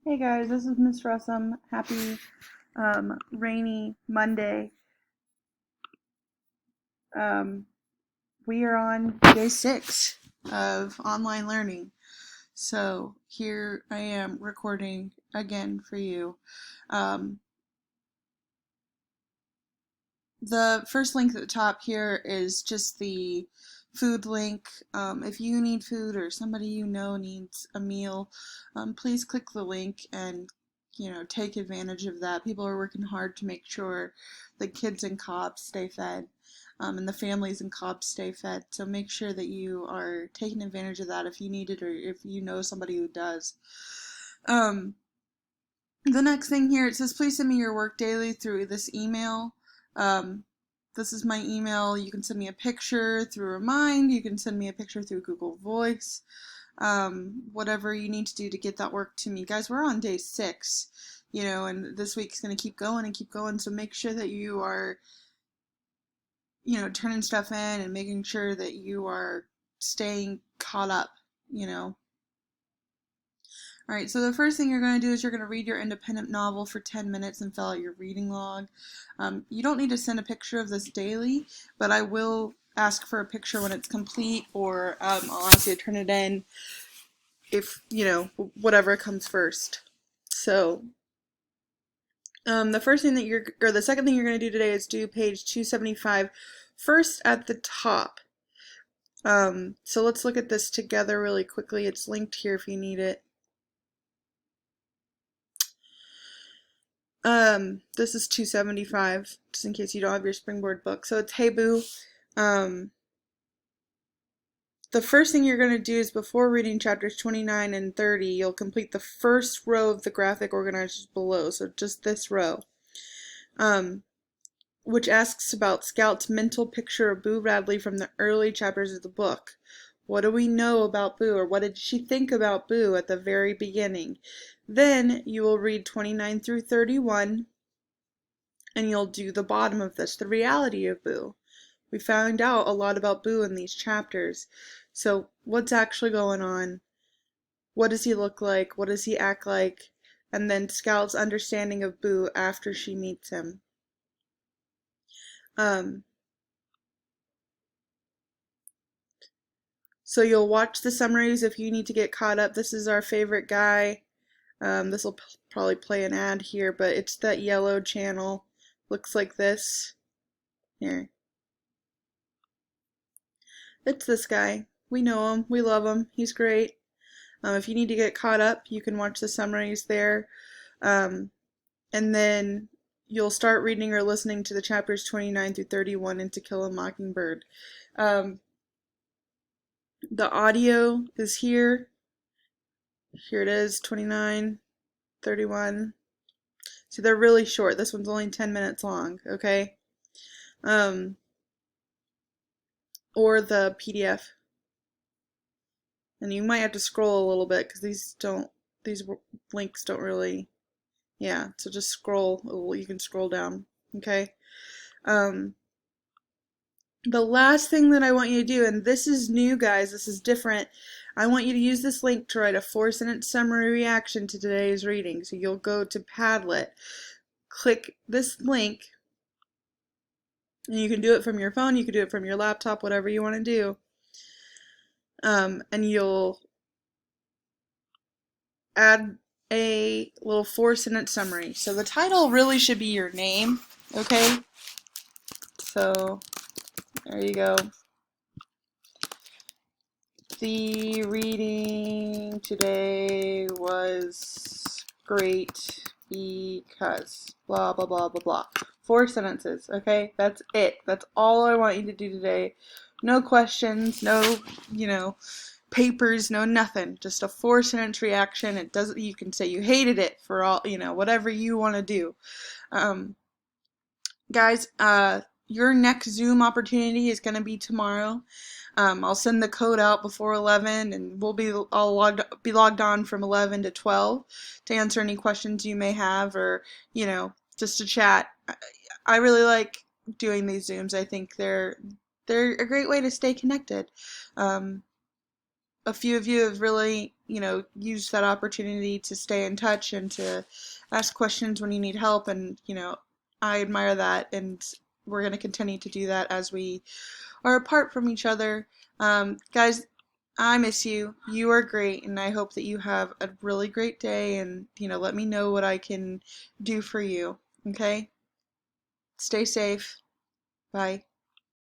Hey guys, this is Miss Russum. Happy rainy Monday. Um, we are on day 6 of online learning. So here I am recording again for you. Um, the first link at the top here is just the food link. If you need food or somebody you know needs a meal, please click the link and take advantage of that. People are working hard to make sure the kids in Cobb stay fed, and the families in Cobb stay fed. So make sure that you are taking advantage of that if you need it or if you know somebody who does. Um, the next thing here, it says please send me your work daily through this email. Um, this is my email. You can send me a picture through Remind. You can send me a picture through Google Voice. Whatever you need to do to get that work to me. Guys, we're on day 6, and this week's going to keep going and keep going. So make sure that you are, turning stuff in and making sure that you are staying caught up, Alright, so the first thing you're going to do is you're going to read your independent novel for 10 minutes and fill out your reading log. You don't need to send a picture of this daily, but I will ask for a picture when it's complete, or I'll ask you to turn it in if, whatever comes first. So, the second thing you're going to do today is do page 275 first at the top. So let's look at this together really quickly. It's linked here if you need it. This is 275, just in case you don't have your Springboard book. So it's Hey Boo. The first thing you're going to do is before reading chapters 29 and 30, you'll complete the first row of the graphic organizers below, so just this row, which asks about Scout's mental picture of Boo Radley from the early chapters of the book. What do we know about Boo, or what did she think about Boo at the very beginning? Then you will read 29 through 31, and you'll do the bottom of this, the reality of Boo. We found out a lot about Boo in these chapters. So what's actually going on? What does he look like? What does he act like? And then Scout's understanding of Boo after she meets him. So you'll watch the summaries if you need to get caught up. This is our favorite guy. This will probably play an ad here, but it's that yellow channel. Looks like this. Here. It's this guy. We know him. We love him. He's great. If you need to get caught up, you can watch the summaries there. And then you'll start reading or listening to the chapters 29 through 31 in To Kill a Mockingbird. The audio is here. Here it is, 29, 31. See, they're really short. This one's only 10 minutes long, okay? Or the PDF. And you might have to scroll a little bit because these links don't really, yeah, so just scroll, you can scroll down, okay? The last thing that I want you to do, and this is new, guys, this is different, I want you to use this link to write a 4-sentence summary reaction to today's reading. So you'll go to Padlet, click this link, and you can do it from your phone, you can do it from your laptop, whatever you want to do. And you'll add a little 4-sentence summary. So the title really should be your name, okay? So there you go. The reading today was great because blah, blah, blah, blah, blah. 4 sentences, okay? That's it. That's all I want you to do today. No questions, no, papers, no nothing. Just a 4-sentence reaction. It doesn't, you can say you hated it for all, whatever you want to do. Guys, your next Zoom opportunity is going to be tomorrow. I'll send the code out before 11, and I'll be logged on from 11 to 12 to answer any questions you may have, or just to chat. I really like doing these Zooms. I think they're a great way to stay connected. A few of you have really use that opportunity to stay in touch and to ask questions when you need help. And, I admire that. And we're going to continue to do that as we are apart from each other. Guys, I miss you. You are great. And I hope that you have a really great day. And, let me know what I can do for you. Okay? Stay safe. Bye.